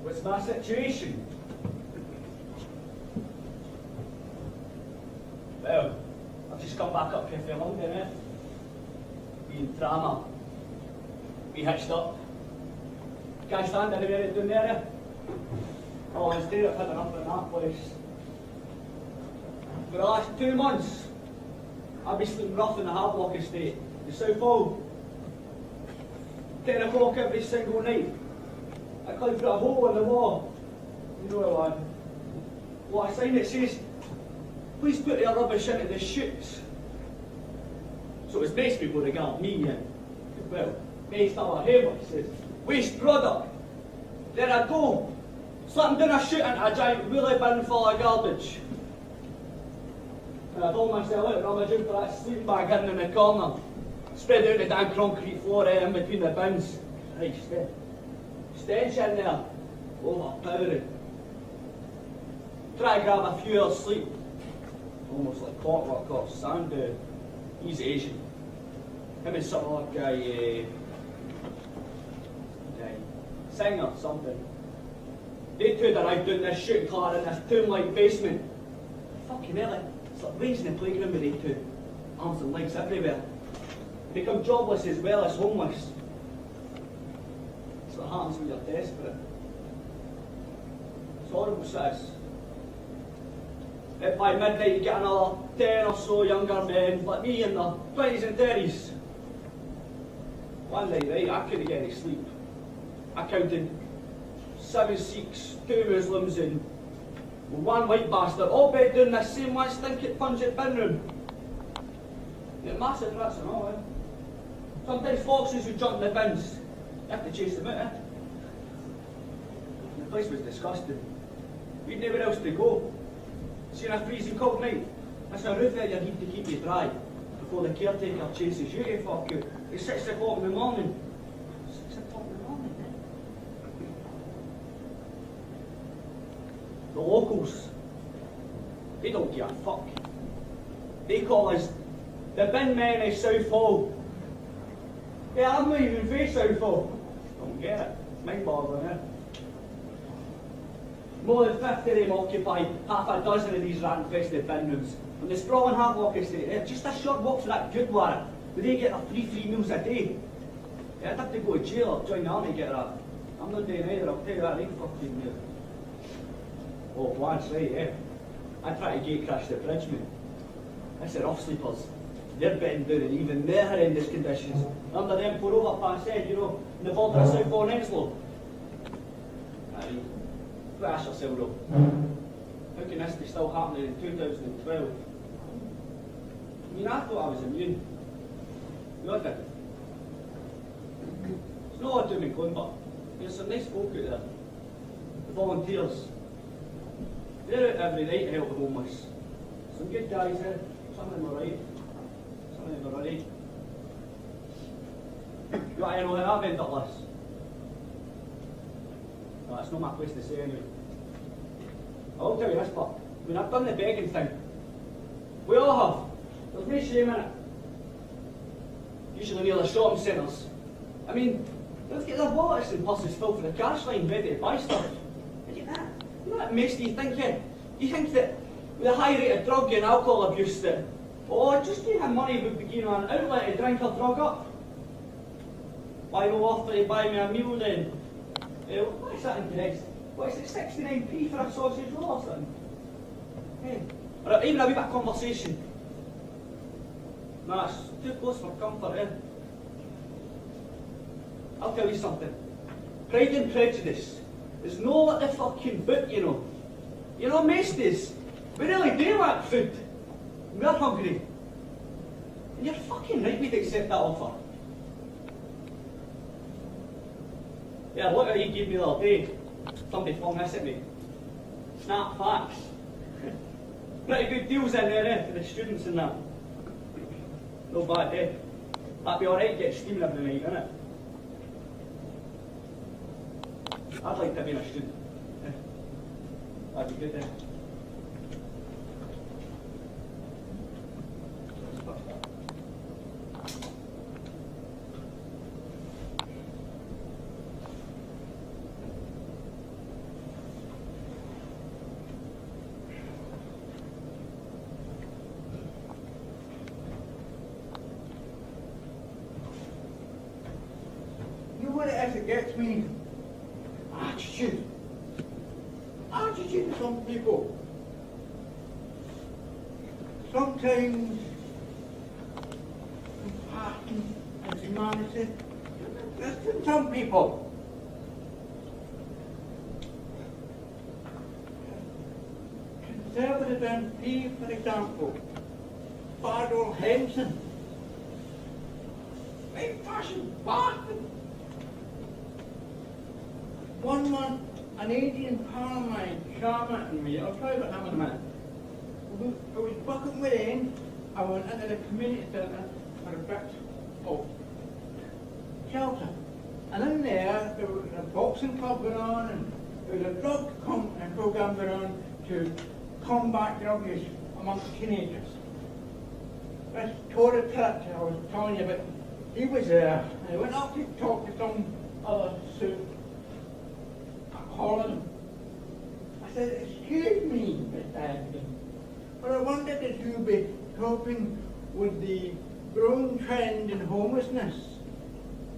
What's my situation? Well, I've just come back up here from London, Me and Tramar. We hitched up. Can't stand anywhere down there. Oh, instead of hitting up in that place. For the last 2 months, I've been sleeping rough in the Hard Block estate, the South Hall. 10 o'clock every single night. I climb through a hole in the wall. You know what? What a sign it says, please put your rubbish into the chutes. So it's based people regard me in. Well, based on a hammer, it says, waste product. There I go. Slapping down a chute into a giant wheelie bin full of garbage. And I pulled myself out rummaging for that sleeping bag hidden in the corner. Spread out the damn concrete floor in between the bins. Right, stench in there. Overpowering. Try to grab a few hours sleep. Almost like clockwork or sand. He's Asian. Him and some other guy, singer something. They two arrived down this shooting car in this tomb-like basement. Fucking hell, it's like raising the playground with they two. Arms and legs everywhere. Become jobless as well as homeless. That's what happens when you're desperate. It's horrible, sis. If by midnight you get another 10 or so younger men, like me in their 20s and 30s. One night, right, I couldn't get any sleep. I counted 7 Sikhs, 2 Muslims and 1 white bastard, all bed down this same one stinking pungent bin room. Yeah, massive rats and all, eh? Sometimes foxes would jump in the bins. You have to chase them out, eh? The place was disgusting. We'd nowhere else to go. See, on a freezing cold night, that's a roof that you need to keep you dry before the caretaker chases you, fuck you. It's 6 o'clock in the morning. 6 o'clock in the morning, eh? The locals, they don't give a fuck. They call us the bin men of Southall. Yeah, I'm not even from Southall. Don't get it. It's mind-boggling, eh? More than 50 of them occupy half a dozen of these rat-infested bin rooms. On the sprawling Havelock estate, just a short walk for that good warrant, where they get their free meals a day. Yeah, I'd have to go to jail or join the army to get that. I'm not doing either, I'll tell you that, they fucking do. Oh, Blanche, right, eh? I try to gate crash the bridge, mate. That's the rough sleepers. They're bedding down in even their horrendous conditions. Remember them poor overpass head, you know, in the border of Southall and Enslow? Aye. Crash yourself though. How can this be still happening in 2012? I mean, I thought I was immune. You did. It's not all doom and gloom, but there's some nice folk out there. The volunteers. They're out every night to help the homeless. Some good guys there. Some of them are right. Some of them are right. You want to know how I've ended up this? No, that's not my place to say anyway. I'll tell you this, but when I've done the begging thing, we all have. There's no shame in it. Usually near the shopping centres. I mean, let's get their wallets and purses filled for the cash line ready to buy stuff. Look at that. You know what makes you think, you think that with a high rate of drug and alcohol abuse that, just giving money would begin an outlet to drink or drug up. Why no offer to buy me a meal then? What is that incorrect? What is it, 69p for a sausage roll or something? Hey. Or even a wee bit of conversation. Nah, it's too close for comfort, eh? I'll tell you something. Pride and Prejudice is no like the fucking book, you know. You know, Maesties, we really do want food. We're hungry. And you're fucking right we'd accept that offer. Yeah, look what he gave me the other day. Somebody flung this at me. Snap facts. Pretty good deals in there, eh, for the students and that. No bad, eh? That'd be alright, get steaming every night, innit? I'd like to be a student. That'd be good, eh? What it is that gets me? Attitude. Attitude of some people. Sometimes compassion and humanity. That's in some people. Conservative MP, for example, Bardol Henson. Big fashion bastard. One month, an Indian pal of mine, Tramar and me, I'll try about him in a minute. I was bucking with him, I went into the community centre for a bit of shelter. And in there was a boxing club going on, and there was a drug program going on to combat drug use amongst teenagers. This Torah church I was telling you about, he was there, and I went up to talk to some other suit. Holland. I said, excuse me, Mr. Anthony, but I wondered if you'd be helping with the growing trend in homelessness.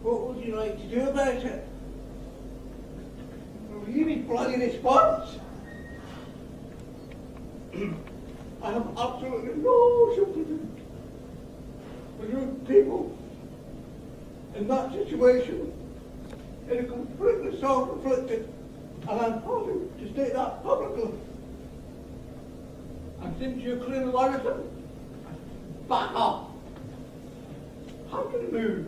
What would you like to do about it? Will you be bloody response? I have absolutely no sympathy for you people in that situation. It is completely self-inflicted. And I'm happy to state that publicly. And since you clearly wanted it, back up. How can you move?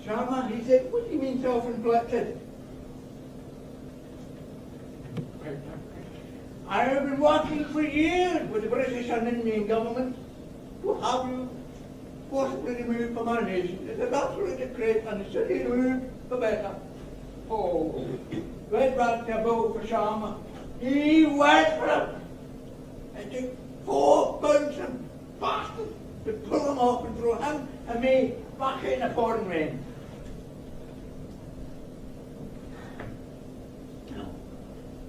Tramar, he said, been self-inflicted. I have been working for years with the British and Indian government to have you forcibly removed from our nation. It is absolutely great and the city moved for better. Oh, read back to a bill for Tramar. He went for it. It took 4 bouncing bastards to pull him off and throw him and me back in the pouring rain.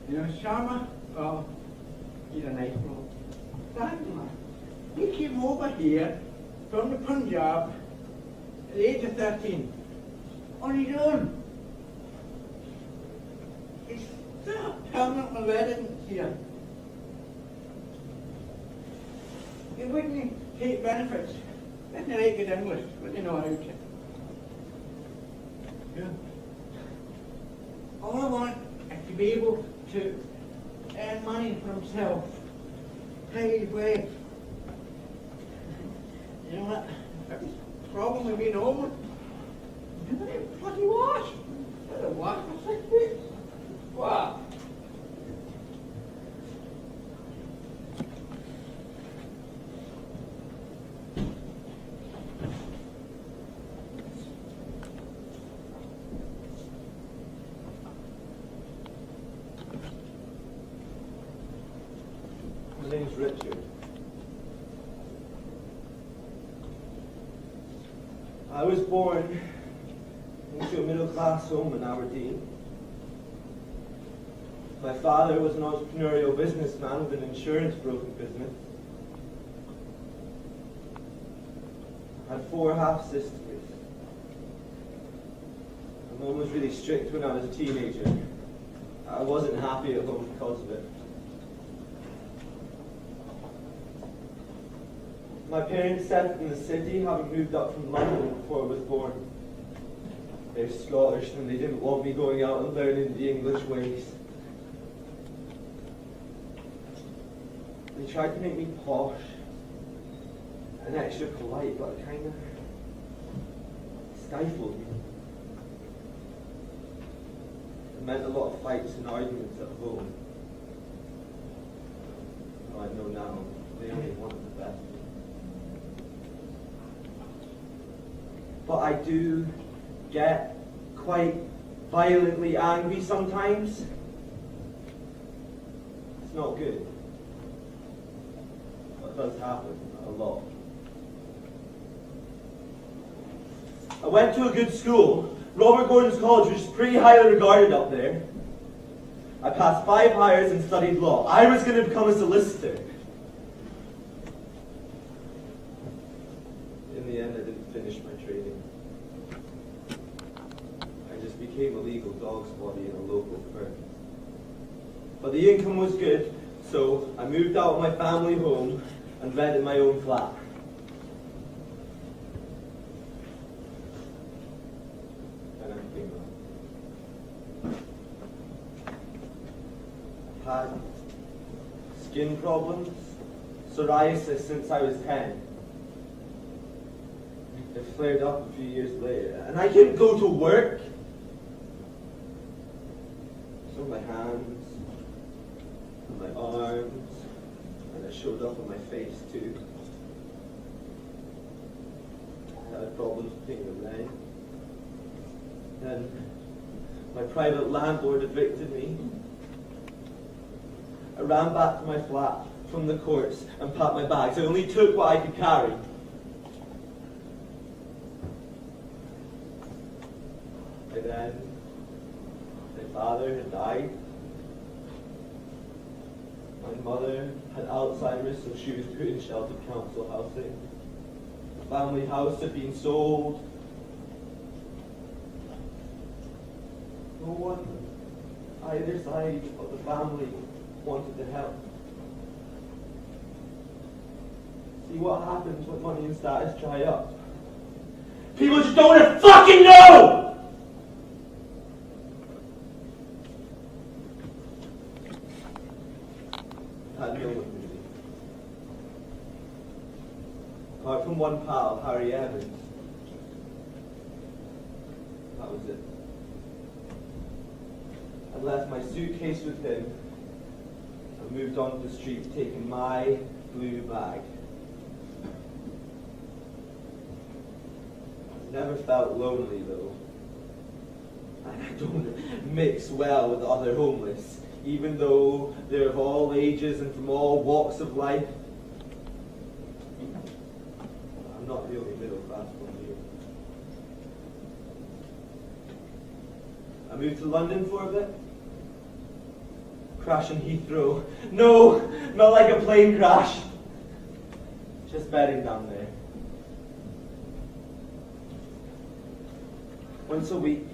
You know, Tramar, oh, he's a nice bloke. That man, he came over here from the Punjab at the age of 13 on his own. He's still permanent resident here. He wouldn't take benefits. Didn't like good English, but you know how to. Yeah. All I want is to be able to earn money for himself, pay his way. You know what? The problem with being homeless, you don't bloody wash. I don't wash for 6 weeks. Wow. My name's Richard. I was born into a middle-class home in Aberdeen. My father was an entrepreneurial businessman with an insurance broking business. I had 4 half-sisters. My mum was really strict when I was a teenager. I wasn't happy at home because of it. My parents settled in the city, having moved up from London before I was born. They're Scottish and they didn't want me going out and learning the English ways. They tried to make me posh and extra polite, but it kind of stifled me. It meant a lot of fights and arguments at home. I know now, they only wanted the best. But I do get quite violently angry sometimes. It's not good. But it does happen a lot. I went to a good school. Robert Gordon's College, which is pretty highly regarded up there. I passed 5 hires and studied law. I was going to become a solicitor. In the end, I didn't finish my training. I just became a legal dog squatty in a local firm. But the income was good, so I moved out of my family home and rented my own flat. And I became I've had skin problems, psoriasis since I was 10. It flared up a few years later, and I couldn't go to work. So my hands, and my arms, and it showed up on my face too. I had problems paying the rent. Then my private landlord evicted me. I ran back to my flat from the courts and packed my bags. I only took what I could carry. By then, my father had died. My mother had Alzheimer's, so she was put in sheltered council housing. The family house had been sold. No one, either side of the family, wanted to help. See what happens when money and status dry up. People just don't want to fucking know! I had no one really. Apart from one pal, Harry Evans. That was it. left my suitcase with him and moved onto the street, taking my blue bag. I've never felt lonely though. And I don't mix well with other homeless, even though they're of all ages and from all walks of life. I'm not the only middle class one here. I moved to London for a bit. Crash in Heathrow. No, not like a plane crash. Just bedding down there. Once a week,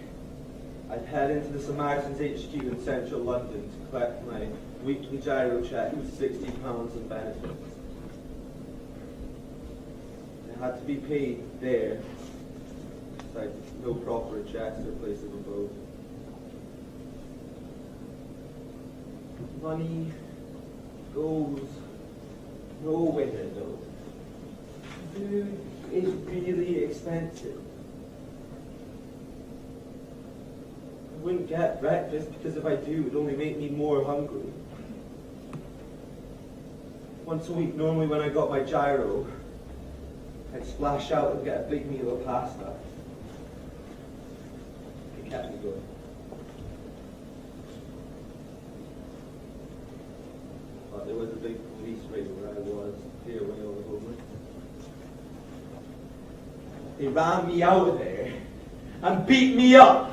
I'd head into the Samaritans HQ in central London to collect my weekly gyro check with £60 in benefits. It had to be paid there, so I had no proper address or place of abode. Money goes nowhere though. Food is really expensive. I wouldn't get breakfast because if I do, it would only make me more hungry. Once a week, normally when I got my gyro, I'd splash out and get a big meal of pasta. It kept me going. But there was a big police raid where I was, clear away all the homeless. They ran me out of there and beat me up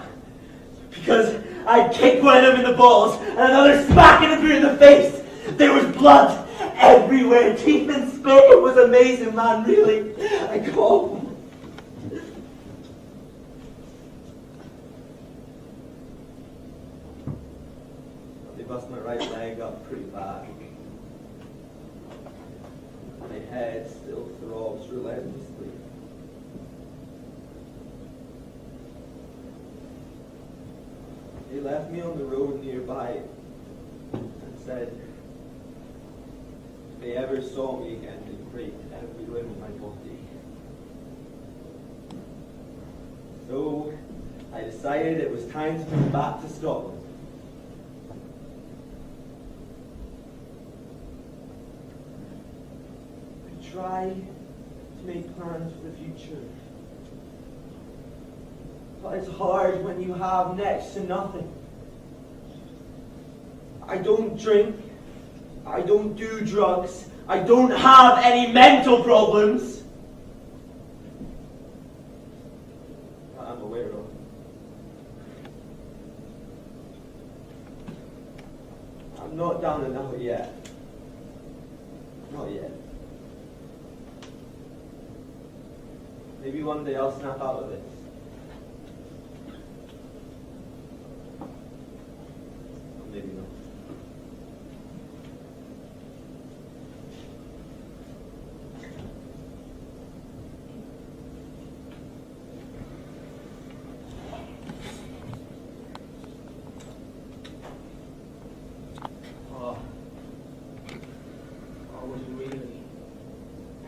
because I kicked one of them in the balls and another smacking him in the face. There was blood everywhere, teeth and spit. It was amazing, man, really. I got home. They bust my right leg up pretty bad. My head still throbs relentlessly. They left me on the road nearby and said if they ever saw me again, they'd break every limb of my body. So I decided it was time to move back to Scotland. I try to make plans for the future. But it's hard when you have next to nothing. I don't drink. I don't do drugs. I don't have any mental problems that I'm aware of. I'm not down and out yet. Not yet. Maybe one day I'll snap out of this. Maybe not. I was a really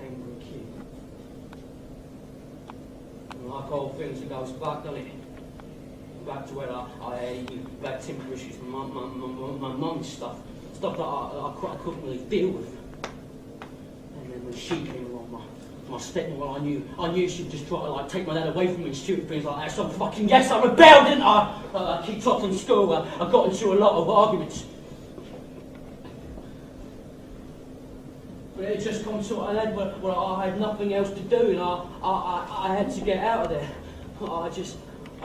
angry kid. And like all things, it goes back, doesn't it? Back to where I had bad temper issues with my mum's stuff that I couldn't really deal with. And then when she came along, my stepmother, I knew she'd just try to like take my dad away from me and stupid things like that. So yes, I rebelled, didn't I? I kicked off in school. I got into a lot of arguments. But it just come to an end where I had nothing else to do, and I had to get out of there. I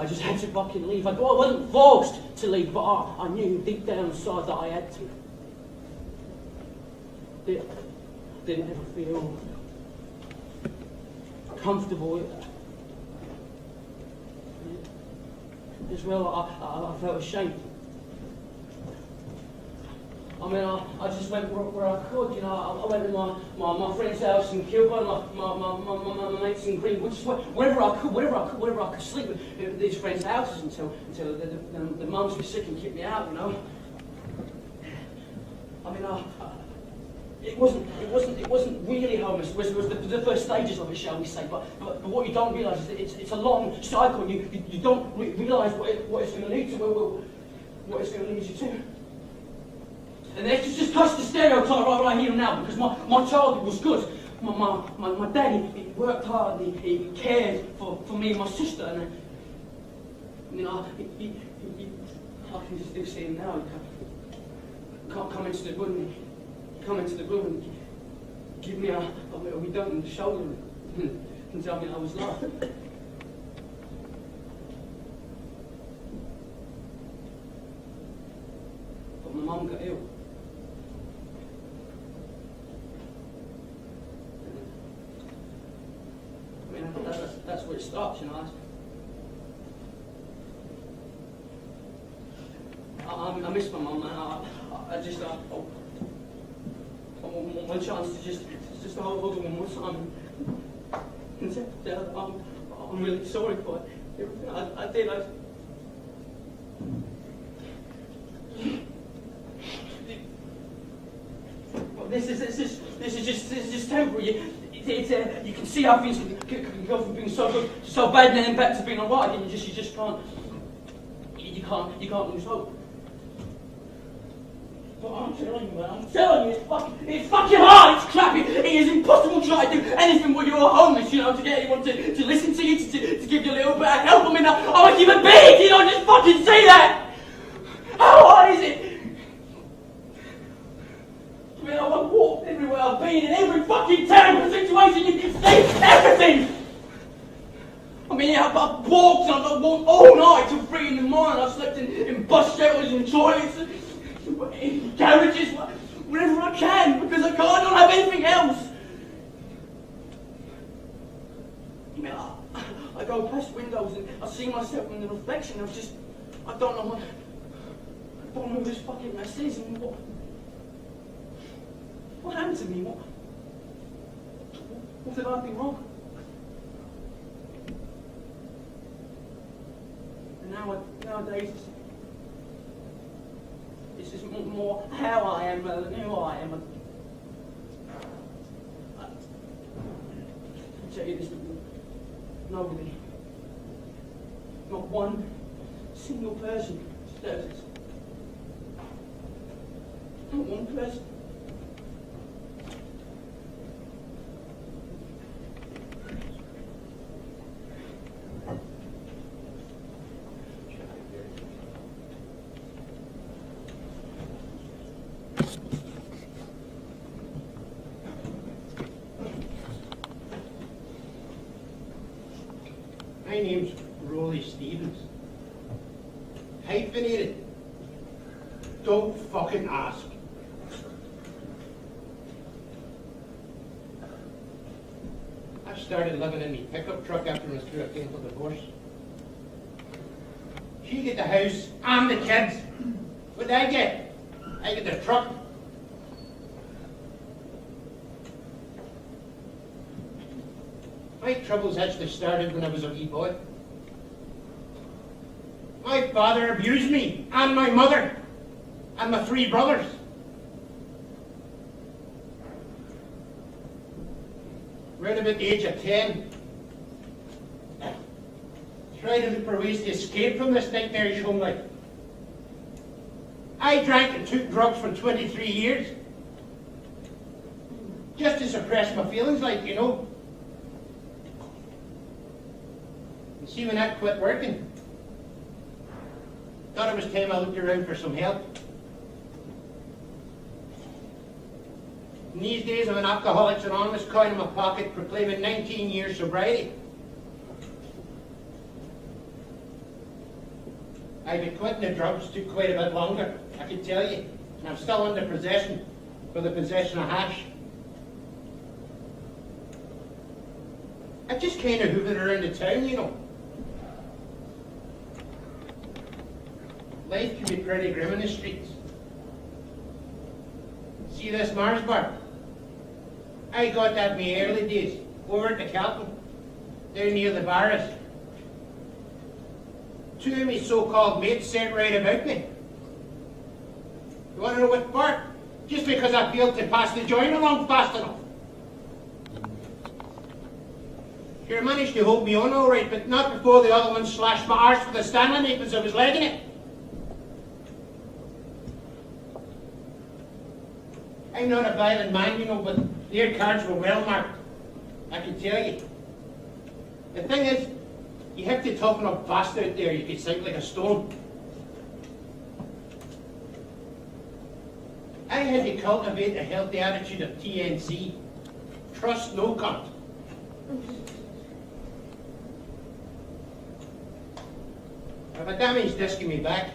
just had to fucking leave. I wasn't forced to leave, but I knew deep down inside that I had to. Didn't ever feel comfortable. As well, I felt ashamed. I mean, I just went where I could, you know. I went to my friend's house in Kilburn, my mates in Greenwood, just wherever I could sleep at these friends' houses until the mums were sick and kicked me out, you know. I mean, it wasn't really homeless. It was the first stages of it, shall we say. But what you don't realise is that it's a long cycle. You don't realise what it's going to lead to. what it's going to lead you to. And let's just touch the stereotype right here and now, because my childhood was good. My dad, he worked hard, he cared for me and my sister, and you know, I can just still see him now. He can't come into the room, and give me a little dunk in the shoulder and tell me I was loved. But my mum got ill. I mean, that's where it starts, you know. I miss my mum, man. I want one chance to just hold her one more time and say, Dad, I'm really sorry for everything I did. This is just temporary. You can see how things can go from being so good, so bad, and then back to being alright. And you just can't. You can't lose hope. But I'm telling you, man, it's fucking hard, it's crappy, it is impossible to try to do anything when you're homeless, you know, to get anyone to listen to you, to give you a little bit of help. I mean, I'm a human being, you don't just fucking see that! How hard is it? I mean, I've walked everywhere, I've been in every fucking terrible situation you can see, everything! I mean, I've walked all night till 3 in the morning, I've slept in bus shelters and toilets, in garages, wherever I can, because I don't have anything else. I mean, I go past windows and I see myself in the reflection of I don't know who this fucking mess is and what happened to me? What did I do wrong? And nowadays, it's just more how I am rather than who I am. I'll tell you this, nobody, not one single person deserves this. Not one person. My name's Rolly Stevens. Hyphenated. Don't fucking ask. I started living in my pickup truck after I was through a painful divorce. She get the house and the kids. What did I get? I get the truck. My troubles actually started when I was a wee boy. My father abused me, and my mother, and my 3 brothers. Right about the age of 10, I tried to look for ways to escape from this nightmarish home life. I drank and took drugs for 23 years. Just to suppress my feelings, like, you know. And see, when that quit working, thought it was time I looked around for some help. And these days I'm an Alcoholics Anonymous coin in my pocket proclaiming 19 years sobriety. I've been quitting the drugs took quite a bit longer, I can tell you. And I'm still under possession for the possession of hash. I just kind of hoovered around the town, you know. Life can be pretty grim in the streets. See this Mars bar? I got that in my early days, over at the Calton, down near the Barras. 2 of my so-called mates said right about me. You want to know what for? Just because I failed to pass the joint along fast enough. Sure, I managed to hold me on all right, but not before the other one slashed my arse with a Stanley knife as I was legging it. I'm not a violent man, you know, but their cards were well marked. I can tell you. The thing is, you have to toughen up fast out there. You could sink like a stone. I had to cultivate a healthy attitude of TNC. Trust no cunt. I have a damaged disc in my back.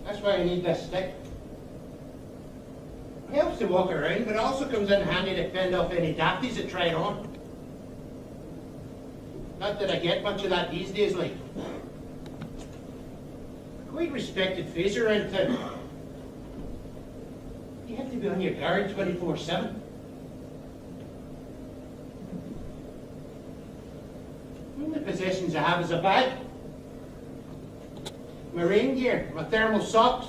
That's why I need this stick. It helps to walk around, but it also comes in handy to fend off any dafties that try it on. Not that I get much of that these days, like. Quite respected face around town. You have to be on your guard 24/7. The only possessions I have is a bag, my rain gear, my thermal socks,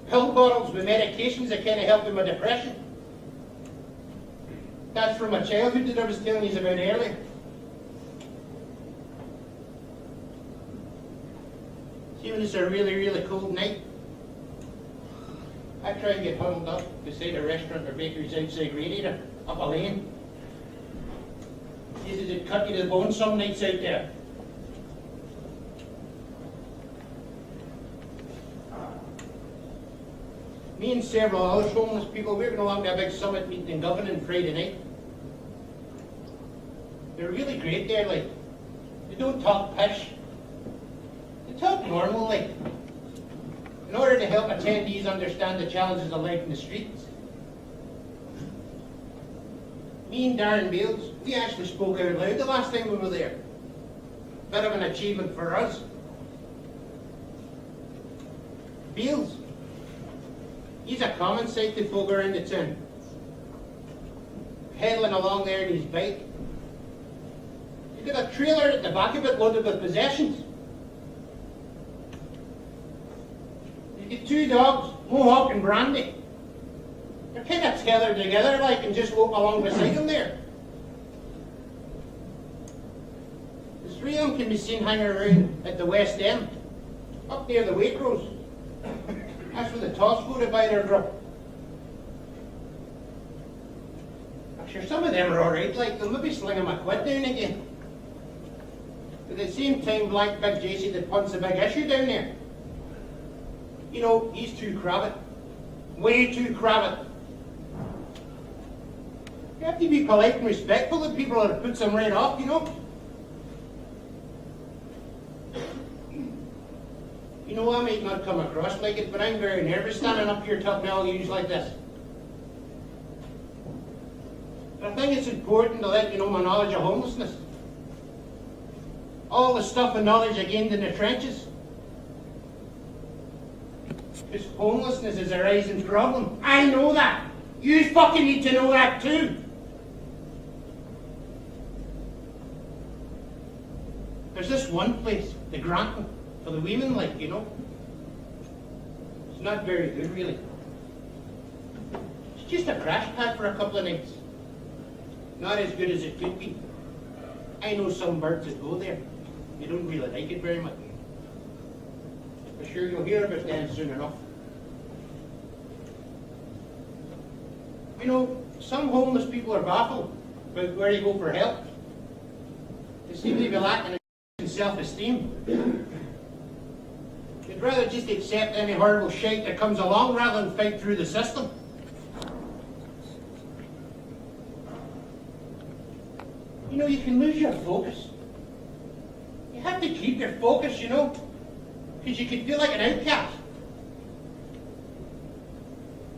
pill bottles with medications that kind of help with my depression. That's from my childhood that I was telling you about earlier. See, when it's a really, really cold night, I try and get huddled up beside a restaurant or bakery's outside radiator, up a lane. Jesus, it'd cut you to the bone some nights out there. Me and several other homeless people, we're going along to a big summit meeting in Govan Friday night. They're really great there, like. They don't talk pish. They talk normal, like. In order to help attendees understand the challenges of life in the streets. Me and Darren Bales, we actually spoke out loud the last time we were there. Bit of an achievement for us. Bales, he's a common sight to folk around the town. Pedaling along there in his bike. He's got a trailer at the back of it loaded with possessions. He's got 2 dogs, Mohawk and Brandy. They're kind of tethered together like and just walk along beside him there. The 3 of them can be seen hanging around at the West End, up near the Waitrose. That's where the toss go to buy their grub. I'm sure some of them are alright, like they'll maybe sling them a quid down again. But at the same time, like Big JC that punts a big issue down there. You know, he's too crabbit. Way too crabbit. You have to be polite and respectful of people that puts them right off, you know. You know, I might not come across like it, but I'm very nervous standing up here talking to all yous like this. But I think it's important to let you know my knowledge of homelessness. All the stuff and knowledge I gained in the trenches. Because homelessness is a rising problem. I know that. You fucking need to know that too. There's this one place, the Granton, for the women, like, you know. It's not very good, really. It's just a crash pad for a couple of nights. Not as good as it could be. I know some birds that go there. They don't really like it very much. I'm sure you'll hear about them soon enough. You know, some homeless people are baffled about where they go for help. They seem to be lacking in self-esteem. They'd rather just accept any horrible shite that comes along rather than fight through the system. You know, you can lose your focus. You have to keep your focus, you know, because you can feel like an outcast.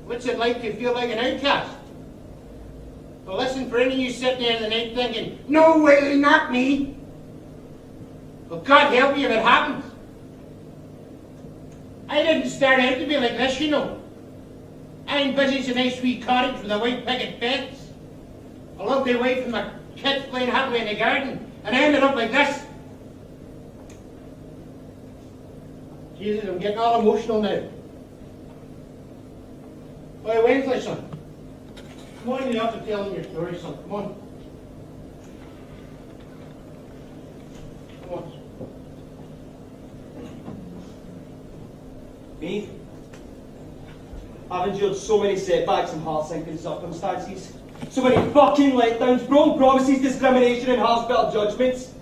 What's it like to feel like an outcast? Well, listen, for any of you sitting there in the night thinking, no way, not me. Well, God help you if it happens. I didn't start out to be like this, you know. I envisaged a nice wee cottage with a white picket fence, a lovely wife and my kids playing happily in the garden, and I ended up like this. Jesus, I'm getting all emotional now. Why, Wednesday, son. Come on, you have to tell them your story, son. Come on. Come on. Me? I've endured so many setbacks and heart-sinking circumstances. So many fucking letdowns, broken promises, discrimination and harsh-bitter judgments.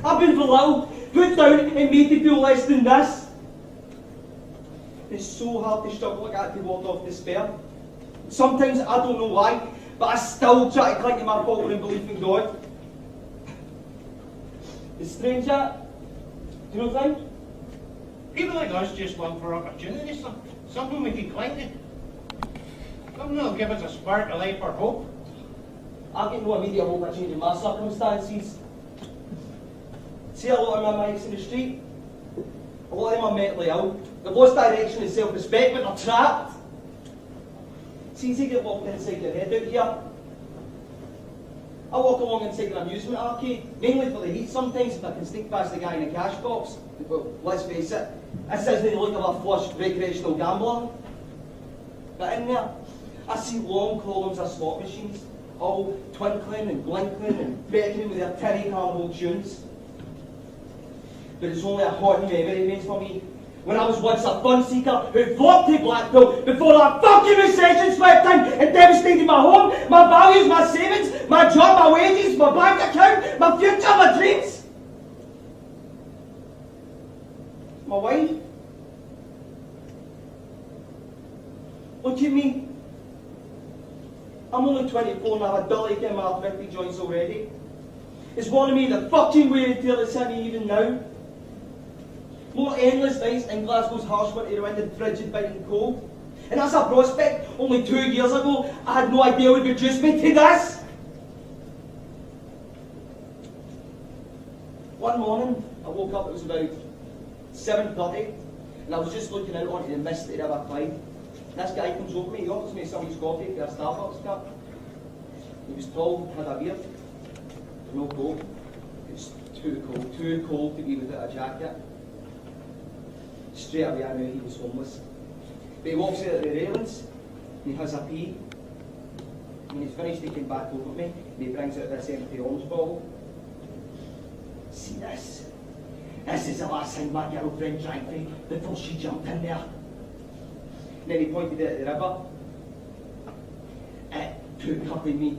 I've been belittled, put down and made to feel less than this. It's so hard to struggle like that to ward off despair. Sometimes I don't know why, but I still try to cling to my faltering belief in God. It's strange that, do you know what I think? People like us just long for opportunities, something we can cling to. Something that'll give us a spark of life or hope. I get no immediate hope of changing my circumstances. See a lot of my mates in the street, a lot of them are mentally ill. They've lost direction and self-respect, but they're trapped. It's easy to get locked inside your head out here. I walk along inside an amusement arcade, mainly for the heat sometimes, if I can sneak past the guy in the cash box. Well, let's face it, this isn't the look of a flushed recreational gambler. But in there, I see long columns of slot machines, all twinkling and blinking and beckoning with their tinny carnival tunes. But it's only a haunting memory remains for me. When I was once a fun seeker who flocked to Blackpool before that fucking recession swept in and devastated my home, my values, my savings, my job, my wages, my bank account, my future, my dreams. My wife. Look at me. I'm only 24 and I have a dully in my arthritic joints already. It's warning me the fucking wear and tear that's in me even now. More endless nights in Glasgow's harsh winter wind and frigid biting cold. And that's a prospect only 2 years ago I had no idea would reduce me to this. One morning I woke up, it was about 7:30, and I was just looking out onto the mist that River Clyde. This guy comes over me, he offers me some of his coffee for a Starbucks cup. He was tall, had a beard, no coat. It was too cold to be without a jacket. Straight away I knew he was homeless. But he walks out at the railings, and he has a pee. When he's finished, he came back over to me, and he brings out this empty orange bottle. See this? This is the last thing my girlfriend drank me before she jumped in there. And then he pointed out the river. It took her with me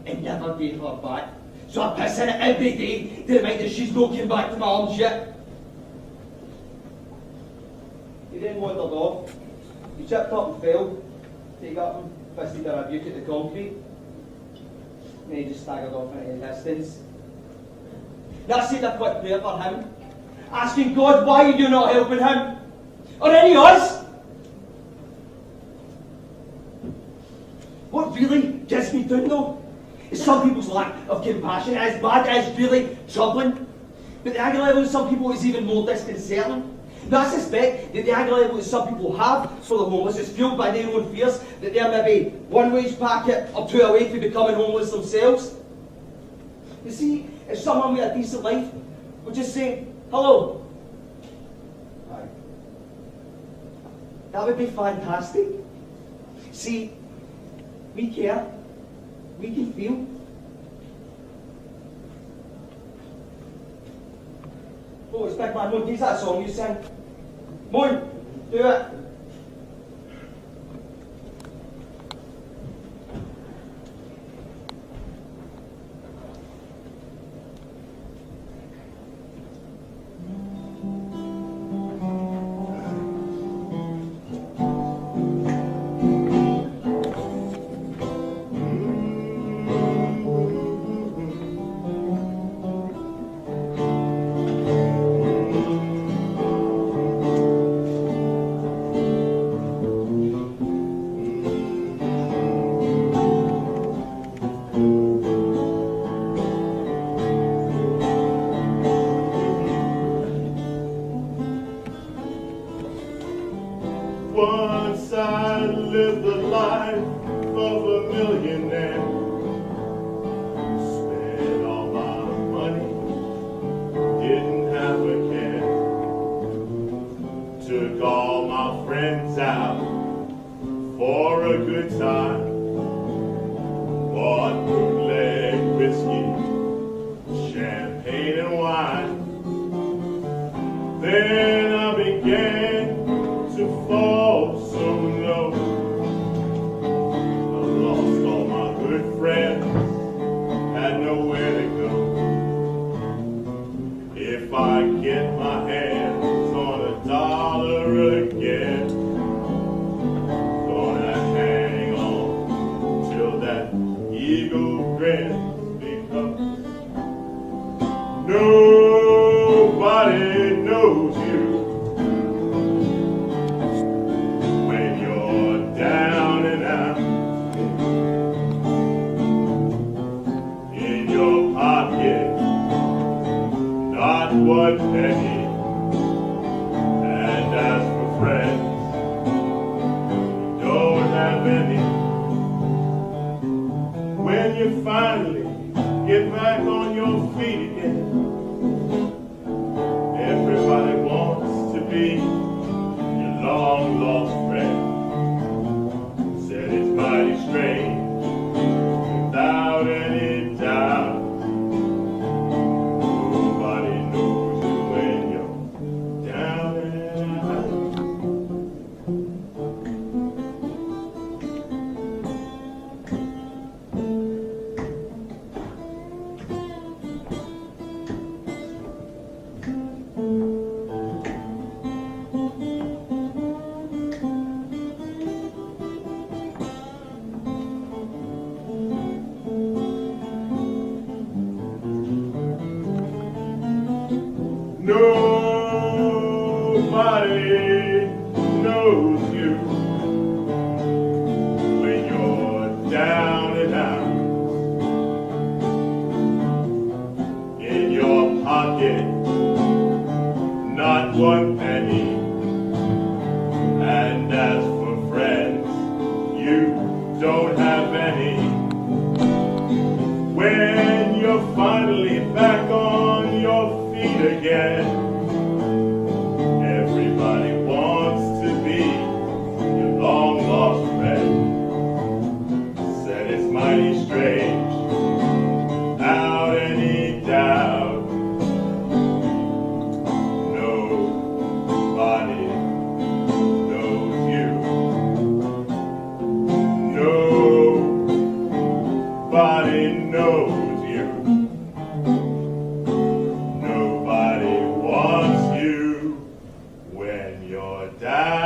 and never gave her back. So I piss in it every day to remind her she's not coming back to my arms yet. He then wandered off. He tripped up and fell. Take up and fisted a rebuke at the concrete. And then he just staggered off into the distance. And I said a quick prayer for him, asking God why you not helping him, or any of us. What really gets me down though, is some people's lack of compassion. It is bad, it is really troubling. But the anger level of some people is even more disconcerting. Now I suspect that the anger level that some people have for the homeless is fueled by their own fears that they're maybe one wage packet or two away from becoming homeless themselves. You see, if someone with a decent life would just say, hello. Hi. That would be fantastic. See, we care. We can feel. Oh, it's Big Man Moon. Here's that song you sing. Moon, do it. Once I lived the life of a millionaire. Spent all my money, didn't have a care. Took all my friends out for a good time. Bought bootleg whiskey, champagne and wine. Then I began to fall so low. long lost friend. Said it's mighty strange, without any doubt. Nobody knows you when you're down and out. Nobody knows you when you're down and out. In your pocket, not one penny. And as for friends, you don't have any. When you're finally back on your feet again, everybody wants to be your long lost friend. Said it's mighty strange, without any doubt. Nobody knows you. Nobody knows you. Nobody wants you when you're down.